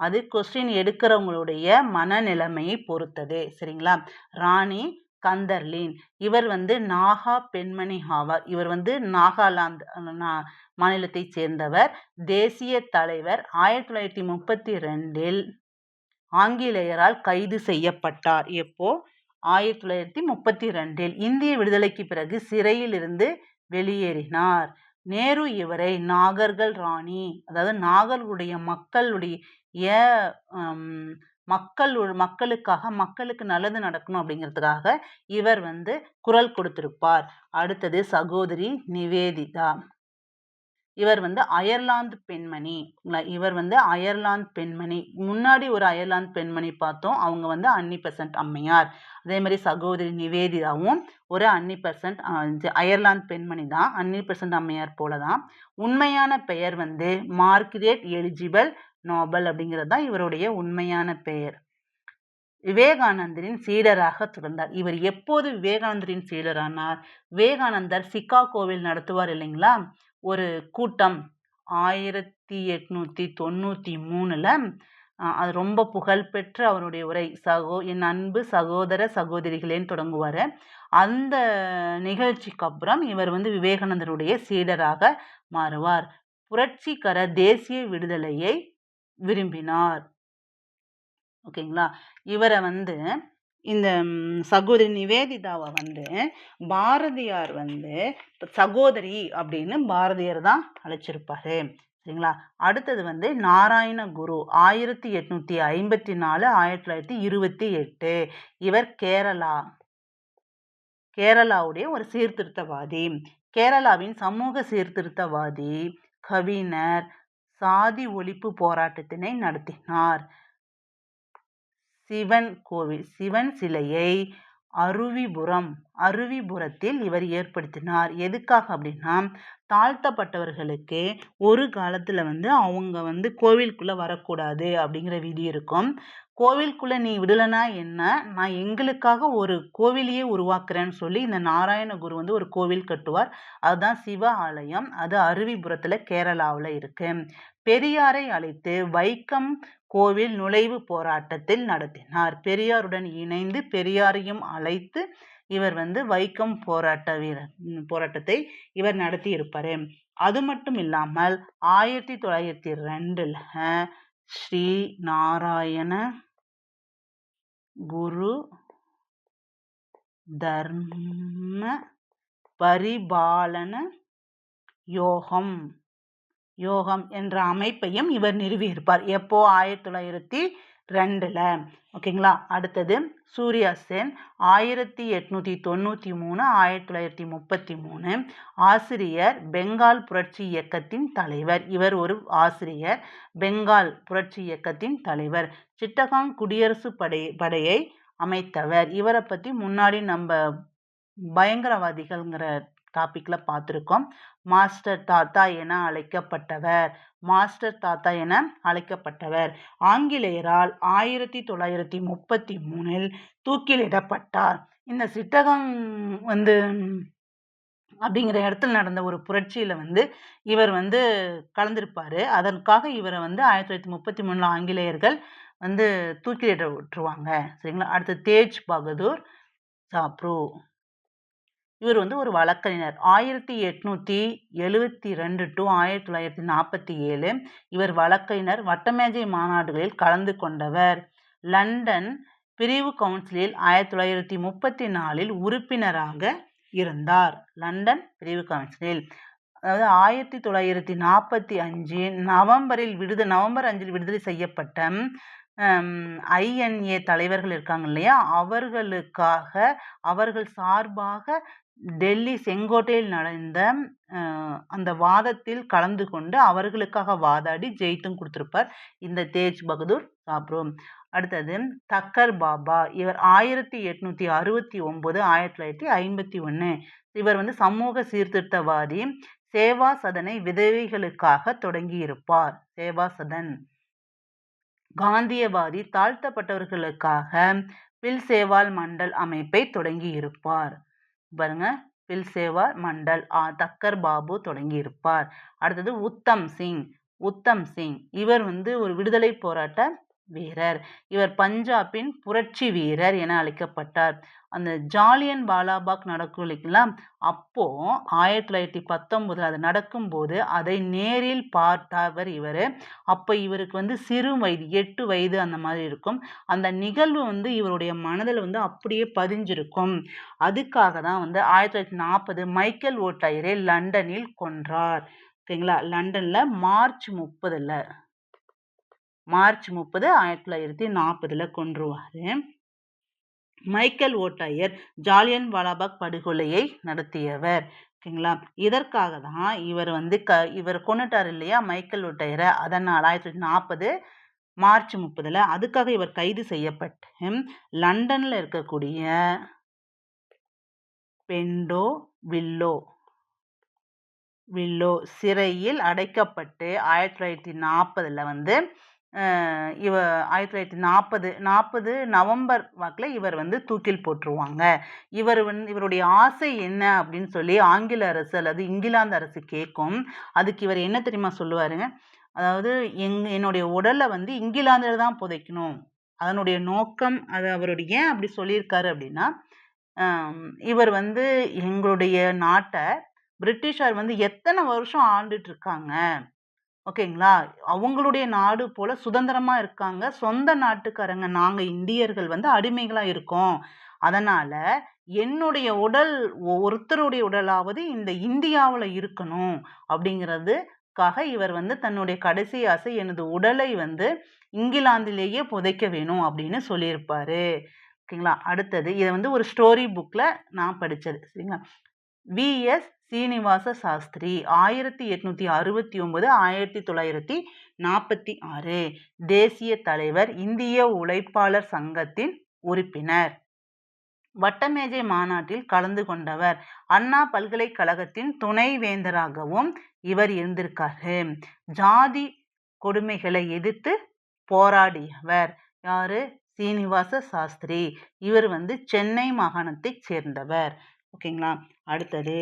அது கொஸ்டின் எடுக்கிறவங்களுடைய மனநிலைமையை பொறுத்தது. சரிங்களா? ராணி கந்தர்லின். இவர் நாகா பெண்மணி ஆவார். இவர் நாகாலாந்து மாநிலத்தை சேர்ந்தவர். தேசிய தலைவர். 1932 ஆங்கிலேயரால் கைது செய்யப்பட்டார். எப்போ? 1932. இந்திய விடுதலைக்கு பிறகு சிறையில் இருந்து வெளியேறினார். நேரு இவரை நாகர்கள் ராணி, அதாவது நாகர்களுடைய மக்களுக்கு நல்லது நடக்கணும் அப்படிங்கிறதுக்காக இவர் குரல் கொடுத்திருப்பார். அடுத்தது சகோதரி நிவேதிதா. இவர் வந்து அயர்லாந்து பெண்மணி. இவர் வந்து அயர்லாந்து பெண்மணி. முன்னாடி ஒரு அயர்லாந்து பெண்மணி பார்த்தோம். அவங்க வந்து அன்னி பெசன்ட் அம்மையார். அதே மாதிரி சகோதரி நிவேதிதாவும் ஒரு அன்னி பெசன்ட் அயர்லாந்து பெண்மணி தான். அன்னி பெசன்ட் அம்மையார் போல தான். உண்மையான பெயர் வந்து மார்கரெட் எலிஜபெத் நோபல் அப்படிங்கிறது தான் இவருடைய உண்மையான பெயர். விவேகானந்தரின் சீடராக தொடர்ந்தார். இவர் எப்போது விவேகானந்தரின் சீடரானார்? விவேகானந்தர் சிகாகோவில் நடத்துவார் இல்லைங்களா ஒரு கூட்டம் 1893ல. அது ரொம்ப புகழ்பெற்ற அவருடைய உரை என் அன்பு சகோதர சகோதரிகளேன்னு தொடங்குவார். அந்த நிகழ்ச்சிக்கு அப்புறம் இவர் வந்து விவேகானந்தருடைய சீடராக மாறுவார். புரட்சிகர தேசிய விடுதலையை விரும்பினார். ஓகேங்களா? இவரை வந்து இந்த சகோதரி நிவேதிதாவை வந்து பாரதியார் வந்து சகோதரி அப்படின்னு பாரதியார் தான் அழைச்சிருப்பாரு. சரிங்களா? அடுத்தது வந்து நாராயண குரு 1854 1928. இவர் கேரளாவுடைய ஒரு சீர்திருத்தவாதி. கேரளாவின் சமூக சீர்திருத்தவாதி, கவிஞர், சாதி ஒழிப்பு போராட்டத்தினை நடத்தினார். சிவன் சிலையை அருவிபுரத்தில் இவர் ஏற்படுத்தினார். எதுக்காக அப்படின்னா தாழ்த்தப்பட்டவர்களுக்கு ஒரு காலத்துல வந்து அவங்க வந்து கோவிலுக்குள்ள வரக்கூடாது அப்படிங்கிற விதி இருக்கும். கோவிலுக்குள்ள நீ விடலைன்னா என்ன, நான் எங்களுக்காக ஒரு கோவிலையே உருவாக்குறேன்னு சொல்லி இந்த நாராயண குரு வந்து ஒரு கோவில் கட்டுவார். அதுதான் சிவ ஆலயம். அது அருவிபுரத்துல கேரளாவில் இருக்கு. பெரியாரை அழைத்து வைக்கம் கோவில் நுழைவு போராட்டத்தில் நடத்தினார். பெரியாருடன் இணைந்து பெரியாரையும் அழைத்து இவர் வந்து வைக்கம் போராட்டத்தை இவர் நடத்தி இருப்பாரு. அது மட்டும் இல்லாமல் 1902ல் ஸ்ரீ நாராயண குரு தர்ம பரிபாலன யோகம் என்ற அமைப்பையும் இவர் நிறுவியிருப்பார். எப்போ? 1902ல். ஓகேங்களா? அடுத்தது சூர்யா சென் 1893 1933. ஆசிரியர், பெங்கால் புரட்சி இயக்கத்தின் தலைவர். இவர் ஒரு ஆசிரியர், பெங்கால் புரட்சி இயக்கத்தின் தலைவர். சிட்டகாங் குடியரசு படையை அமைத்தவர். இவரை பற்றி முன்னாடி நம்ம பயங்கரவாதிகள்ங்கிற டாபிக்ல பார்த்துருக்கோம். மாஸ்டர் தாத்தா என அழைக்கப்பட்டவர். ஆங்கிலேயரால் 1933ல் தூக்கிலிடப்பட்டார். இந்த சிட்டகாங் வந்து அப்படிங்கிற இடத்துல நடந்த ஒரு புரட்சியில வந்து இவர் வந்து கலந்திருப்பாரு. அதற்காக இவரை வந்து 1933ல் ஆங்கிலேயர்கள் வந்து தூக்கிலிட விட்டுருவாங்க. சரிங்களா? அடுத்து தேஜ் பகதூர் சாப்ரு. இவர் வந்து ஒரு வழக்கறிஞர். 1872 to 1947 இவர் வழக்கறிஞர். வட்டமேஜை மாநாடுகளில் கலந்து கொண்டவர். லண்டன் பிரிவு கவுன்சிலில் 1934ல் உறுப்பினராக இருந்தார். லண்டன் பிரிவு கவுன்சிலில். அதாவது 1945 நவம்பர் 5 விடுதலை செய்யப்பட்ட INA தலைவர்கள் இருக்காங்க இல்லையா, அவர்கள் சார்பாக டெல்லி செங்கோட்டையில் நடந்த அந்த வாதத்தில் கலந்து கொண்டு அவர்களுக்காக வாதாடி ஜெயித்தும் கொடுத்திருப்பார் இந்த தேஜ் பகதூர் சாப்ரு. அடுத்தது தக்கர் பாபா. இவர் 1869 1951. இவர் வந்து சமூக சீர்திருத்தவாதி. சேவா சதனை விதவைகளுக்காக தொடங்கி இருப்பார். சேவா சதன். காந்தியவாதி. தாழ்த்தப்பட்டவர்களுக்காக பில் சேவால் மண்டல் அமைப்பை தொடங்கி இருப்பார். பாருங்க, பில் சேவால் மண்டல் தக்கர் பாபு தொடங்கி இருப்பார். அடுத்தது உத்தம் சிங். இவர் வந்து ஒரு விடுதலை போராட்ட வீரர். இவர் பஞ்சாபின் புரட்சி வீரர் என அழைக்கப்பட்டார். அந்த ஜாலியன் வாலாபாக் நடக்கும் இல்லைங்களா, அப்போ 1919 அது நடக்கும்போது அதை நேரில் பார்த்தவர் இவர். அப்போ இவருக்கு வந்து சிறு வயது 8 வயது அந்த மாதிரி இருக்கும். அந்த நிகழ்வு வந்து இவருடைய மனதில் வந்து அப்படியே பதிஞ்சிருக்கும். அதுக்காக தான் வந்து 1940 மைக்கேல் ஓட்டையரை லண்டனில் கொன்றார். ஓகேங்களா? லண்டன்ல மார்ச் 30 1940 கொன்றுவாரு. மைக்கேல் ஓட்டையர் ஜாலியன் வாலாபாக் படுகொலையை நடத்தியவர். ஓகேங்களா? இதற்காக தான் இவர் வந்து இவர் கொன்னுட்டார் இல்லையா மைக்கேல் லுட்யர. அதனால 1940 மார்ச் 30ல அதுக்காக இவர் கைது செய்யப்பட்டு லண்டன்ல இருக்கக்கூடிய பெண்டோ வில்லோ சிறையில் அடைக்கப்பட்டு 1940ல வந்து இவ 1940 நவம்பர் வாக்குல இவர் வந்து தூக்கில் போட்டுருவாங்க. இவருடைய ஆசை என்ன அப்படின்னு சொல்லி ஆங்கில அரசு அல்லது இங்கிலாந்து அரசு கேட்கும். அதுக்கு இவர் என்ன தெரியுமா சொல்லுவாருங்க? அதாவது என்னுடைய உடலை வந்து இங்கிலாந்துல தான் புதைக்கணும். அதனுடைய நோக்கம் அது அவருடைய ஏன் அப்படி சொல்லியிருக்காரு அப்படின்னா, இவர் வந்து எங்களுடைய நாட்டை பிரிட்டிஷார் வந்து எத்தனை வருஷம் ஆண்டுட்டு இருக்காங்க. ஓகேங்களா? அவங்களுடைய நாடு போல சுதந்திரமா இருக்காங்க. சொந்த நாட்டுக்காரங்க நாங்க இந்தியர்கள் வந்து அடிமைகளா இருக்கோம். அதனால என்னுடைய உடல் ஒருத்தருடைய உடலாவது இந்த இந்தியாவுல இருக்கணும் அப்படிங்கிறதுக்காக இவர் வந்து தன்னுடைய கடைசி ஆசை எனது உடலை வந்து இங்கிலாந்திலேயே புதைக்க வேணும் அப்படின்னு சொல்லியிருப்பாரு. ஓகேங்களா? அடுத்தது இதை வந்து ஒரு ஸ்டோரி புக்ல நான் படிச்சது. சரிங்களா? வி.எஸ். சீனிவாச சாஸ்திரி 1869 1946 தேசிய தலைவர், இந்திய உழைப்பாளர் சங்கத்தின் உறுப்பினர். வட்டமேஜை மாநாட்டில் கலந்து கொண்டவர். அண்ணா பல்கலைக்கழகத்தின் துணைவேந்தராகவும் இவர் இருந்திருக்காரு. ஜாதி கொடுமைகளை எதிர்த்து போராடியவர் யாரு? சீனிவாச சாஸ்திரி. இவர் வந்து சென்னை மாகாணத்தைச் சேர்ந்தவர். ஓகேங்களா? அடுத்தது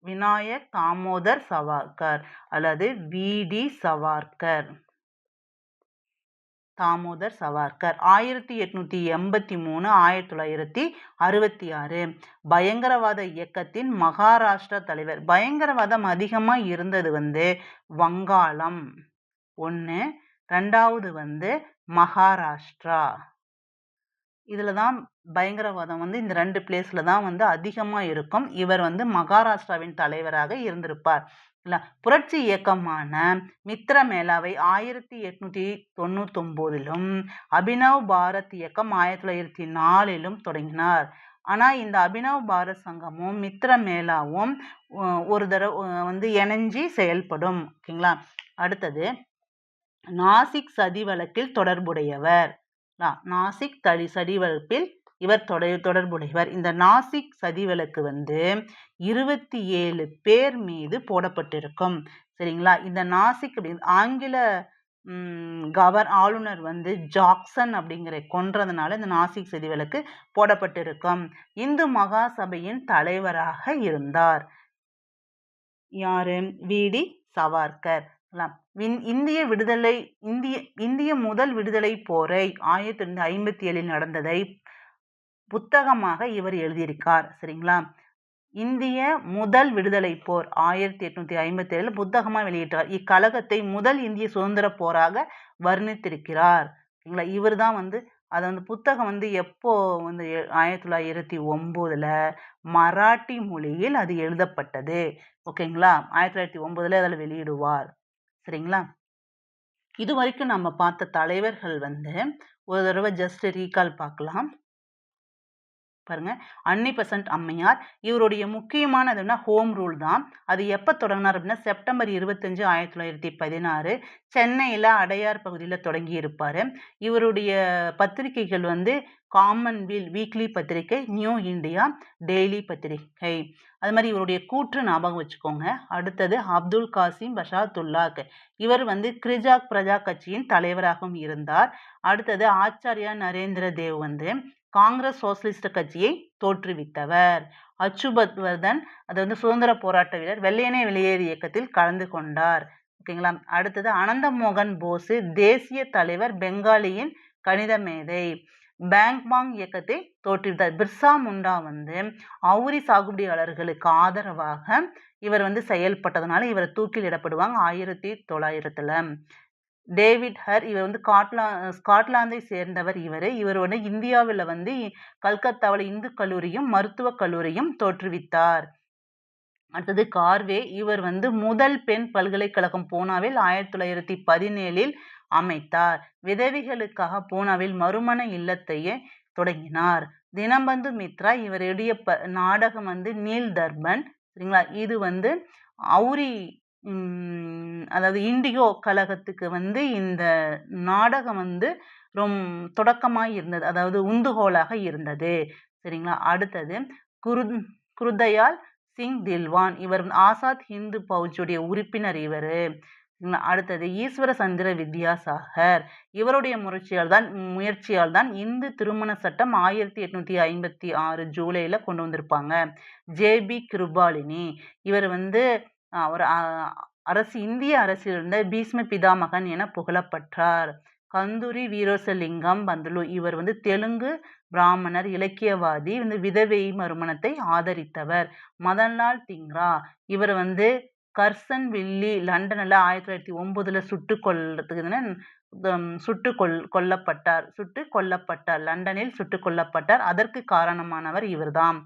விநாயக் தாமோதர் சவார்கர் அல்லது வி.டி. சவார்கர். 1883 1966 பயங்கரவாத இயக்கத்தின் மகாராஷ்டிரா தலைவர். பயங்கரவாதம் அதிகமா இருந்தது வந்து வங்காளம் 1, 2வது வந்து மகாராஷ்டிரா. இதுல தான் பயங்கரவாதம் வந்து இந்த 2 பிளேஸ்ல தான் வந்து அதிகமா இருக்கும். இவர் வந்து மகாராஷ்டிராவின் தலைவராக இருந்திருப்பார். புரட்சி இயக்கமான மித்ர மேளாவை 1899லும் அபினவ் பாரத் இயக்கம் 1904லும் தொடங்கினார். ஆனா இந்த அபினவ் பாரத் சங்கமும் மித்ர மேளாவும் ஒரு தடவை வந்து இணைஞ்சி செயல்படும். ஓகேங்களா? அடுத்தது நாசிக் சதி வழக்கில் தொடர்புடையவர். நாசிக் சதி வழக்கில் இவர் தொடர்புடையவர். இந்த நாசிக் சதி வழக்கு வந்து 27 பேர் மீது போடப்பட்டிருக்கும். சரிங்களா? இந்த நாசிக் ஆங்கில ஆளுநர் வந்து ஜாக்சன் அப்படிங்கிற கொன்றதுனால இந்த நாசிக் சதி வழக்கு போடப்பட்டிருக்கும். இந்து மகா சபையின் தலைவராக இருந்தார். யாரு? வி.டி. சவார்கர். இந்திய முதல் விடுதலை போரை 1957 நடந்ததை புத்தகமாக இவர் எழுதியிருக்கார். சரிங்களா? இந்திய முதல் விடுதலை போர் 1857 புத்தகமா வெளியிட்டார். இக்கழகத்தை முதல் இந்திய சுதந்திர போராக வர்ணித்திருக்கிறார். சரிங்களா? இவர் தான் வந்து அதை வந்து புத்தகம் வந்து எப்போ வந்து 1909ல மராட்டி மொழியில் அது எழுதப்பட்டது. ஓகேங்களா? 1909ல அதில் வெளியிடுவார். சரிங்களா? இது வரைக்கும் நம்ம பார்த்த தலைவர்கள் வந்து ஒரு தடவை ஜஸ்ட் ரீகால் பார்க்கலாம். பாருங்க, அன்னி பெசன்ட் அம்மையார். இவருடைய முக்கியமானதுன்னா ஹோம் ரூல் தான். அது எப்போ தொடங்கினார் அப்படின்னா செப்டம்பர் 25 1916 சென்னையில் அடையார் பகுதியில் தொடங்கி இருப்பார். இவருடைய பத்திரிகைகள் வந்து காமன்வெல்த் வீக்லி பத்திரிகை, நியூ இந்தியா டெய்லி பத்திரிகை. அது மாதிரி இவருடைய கூற்று ஞாபகம் வச்சுக்கோங்க. அடுத்தது அப்துல் காசிம் பஷாதுல்லாக். இவர் வந்து கிரிஜாக் பிரஜா கட்சியின் தலைவராகவும் இருந்தார். அடுத்தது ஆச்சாரியா நரேந்திர தேவ் வந்து காங்கிரஸ் சோசலிஸ்ட் கட்சியை தோற்றுவித்தவர். அச்சுபத்வர்தன் அது வந்து சுதந்திர போராட்ட வீரர், வெள்ளையனே வெளியேறு இயக்கத்தில் கலந்து கொண்டார். ஓகேங்களா? அடுத்தது அனந்தமோகன் போஸ் தேசிய தலைவர், பெங்காலியின் கணித மேதை, பேங்பாங் இயக்கத்தை தோற்றுவித்தார். பிர்சா முண்டா வந்து அவுரி சாகுபடியாளர்களுக்கு ஆதரவாக இவர் வந்து செயல்பட்டதுனால இவர் தூக்கில் இடப்படுவாங்க 1900ல. டேவிட் ஹர் இவர் வந்து ஸ்காட்லாந்தை சேர்ந்தவர். இவர் வந்து இந்தியாவில் வந்து கல்கத்தாவில் இந்து கல்லூரியும் மருத்துவக் கல்லூரியும் தோற்றுவித்தார். அடுத்தது கார்வே. இவர் வந்து முதல் பெண் பல்கலைக்கழகம் பூனாவில் 1917 அமைத்தார். விதவைகளுக்காக பூனாவில் மறுமண இல்லத்தையே தொடங்கினார். தினபந்து மித்ரா இவர் எழுதிய நாடகம் வந்து நீல் தர்பன், சரிங்களா. இது வந்து அவுரி அதாவது இண்டிகோ கழகத்துக்கு வந்து இந்த நாடகம் வந்து தொடக்கமாய் இருந்தது, அதாவது உந்துகோலாக இருந்தது, சரிங்களா. அடுத்தது குருதயாள் சிங் தில்வான், இவர் ஆசாத் ஹிந்து பௌஜுடைய உறுப்பினர் இவர். அடுத்தது ஈஸ்வர சந்திர வித்யாசாகர், இவருடைய முயற்சியால் தான் இந்து திருமண சட்டம் 1856 ஜூலைல கொண்டு வந்திருப்பாங்க. ஜே.பி. கிருபாலினி, இவர் வந்து ஒரு இந்திய அரசில் இருந்த பீஷ்ம பிதாமகன் என புகழப்பட்டார். கந்தூரி வீரேசலிங்கம் பந்துலு, இவர் வந்து தெலுங்கு பிராமணர், இலக்கியவாதி, விதவை மறுமணத்தை ஆதரித்தவர். மதன்லால் திங்ரா, இவர் வந்து கர்சன் வில்லி லண்டன்ல 1909 சுட்டுக் கொல்லப்பட்டார். லண்டனில் சுட்டுக் கொல்லப்பட்டார். அதற்கு காரணமானவர் இவர்தான்.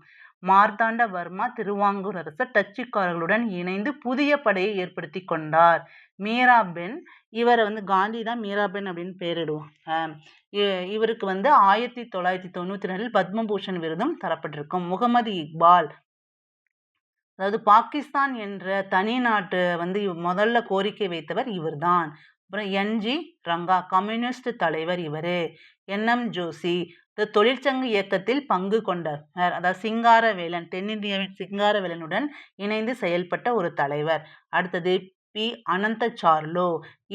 மார்த்தாண்ட வர்மா திருவாங்கூர் அரசர் டச்சுக்காரர்களுடன் இணைந்து புதிய படையை ஏற்படுத்தி கொண்டார். மீராபென், இவர் வந்து காந்தி தான் மீராபென் அப்படின்னு பெயரிடுவாங்க. இவருக்கு வந்து 1992 பத்மபூஷன் விருதும் தரப்பட்டிருக்கும். முகமது இக்பால், அதாவது பாகிஸ்தான் என்ற தனி நாட்டு வந்து முதல்ல கோரிக்கை வைத்தவர் இவர்தான். அப்புறம் என்.ஜி. ரங்கா, கம்யூனிஸ்ட் தலைவர் இவர். என்.எம். ஜோஷி, தொழிற்சங்க இயக்கத்தில் பங்கு கொண்டவர், அதாவது சிங்காரவேலன், தென்னிந்தியாவின் சிங்காரவேலனுடன் இணைந்து செயல்பட்ட ஒரு தலைவர். அடுத்தது பி. அனந்தசார்லு,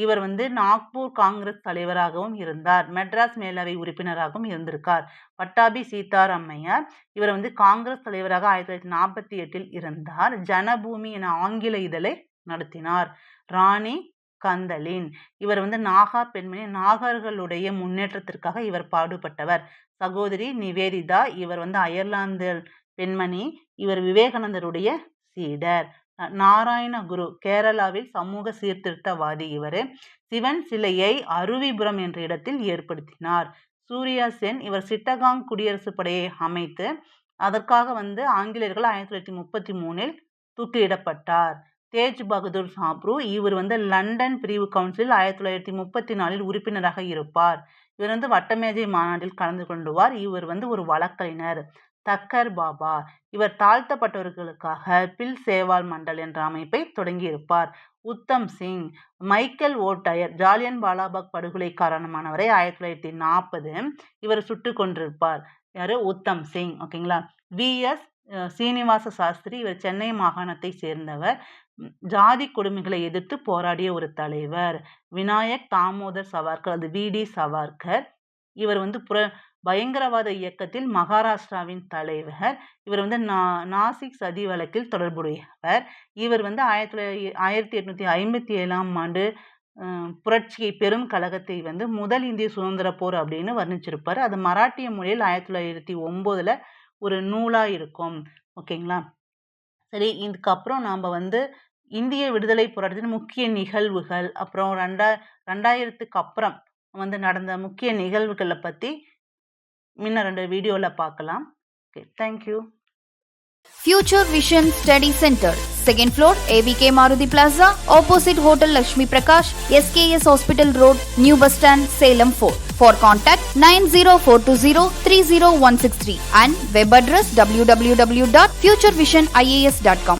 இவர் வந்து நாக்பூர் காங்கிரஸ் தலைவராகவும் இருந்தார். மெட்ராஸ் மேலவை உறுப்பினராகவும் இருந்திருக்கார். பட்டாபி சீதாராமையா, இவர் வந்து காங்கிரஸ் தலைவராக 1948 இருந்தார். ஜனபூமி என ஆங்கில இதழை நடத்தினார். ராணி கந்தலின், இவர் வந்து நாகா பெண்மணி, நாகர்களுடைய முன்னேற்றத்திற்காக இவர் பாடுபட்டவர். சகோதரி நிவேதிதா, இவர் வந்து அயர்லாந்து பெண்மணி, இவர் விவேகானந்தருடைய சீடர். நாராயணகுரு, கேரளாவில் சமூக சீர்திருத்தவாதி இவர். சிவன் சிலையை அருவிபுரம் என்ற இடத்தில் ஏற்படுத்தினார். சூர்யா சென், இவர் சிட்டகாங் குடியரசு படையை அமைத்து அதற்காக வந்து ஆங்கிலேயர்கள் 1933 தூக்கிலிடப்பட்டார். தேஜ் பகதூர் சாப்ரு, இவர் வந்து லண்டன் பிரிவு கவுன்சிலில் 1934 உறுப்பினராக இருப்பார். இவர் வந்து வட்டமேஜை மாநாட்டில் கலந்து கொண்டுவார். இவர் வந்து ஒரு வழக்கறிஞர். தக்கர் பாபா, இவர் தாழ்த்தப்பட்டவர்களுக்காக பில் சேவால் மண்டல் என்ற அமைப்பை தொடங்கியிருப்பார். உத்தம் சிங், மைக்கேல் ஓட்டயர், ஜாலியன் வாலாபாக் படுகொலை காரணமானவரை 1940 இவர் சுட்டு கொண்டிருப்பார். யாரு? உத்தம் சிங். ஓகேங்களா. வி.எஸ். சீனிவாச சாஸ்திரி, இவர் சென்னை மாகாணத்தை சேர்ந்தவர். ஜாதி கொடுமைகளை எதிர்த்து போராடிய ஒரு தலைவர். விநாயக் தாமோதர் சவார்கர், அது வி.டி. சவார்கர், இவர் வந்து பயங்கரவாத இயக்கத்தில் மகாராஷ்டிராவின் தலைவர். இவர் வந்து நாசிக் சதி வழக்கில் தொடர்புடையவர். இவர் வந்து 1857 ஆண்டு புரட்சியை பெரும் கழகத்தை வந்து முதல் இந்திய சுதந்திர போர் அப்படின்னு வர்ணிச்சிருப்பார். அது மராட்டிய மொழியில் 1909 ஒரு நூலா இருக்கும். ஓகேங்களா. சரி, இதுக்கப்புறம் நாம் வந்து இந்திய விடுதலை போராட்டத்தின் முக்கிய நிகழ்வுகள், அப்புறம் 2000க்கு அப்புறம் வந்து நடந்த முக்கிய நிகழ்வுகளை பற்றி முன்ன 2 வீடியோவில் பார்க்கலாம். Okay, thank you. Future Vision Study Center, 2nd floor, AVK Maruti Plaza, opposite Hotel Lakshmi Prakash, SKS Hospital Road, New Bus Stand, Salem 4. For contact 90420 30163 and web address www.futurevision.ias.com.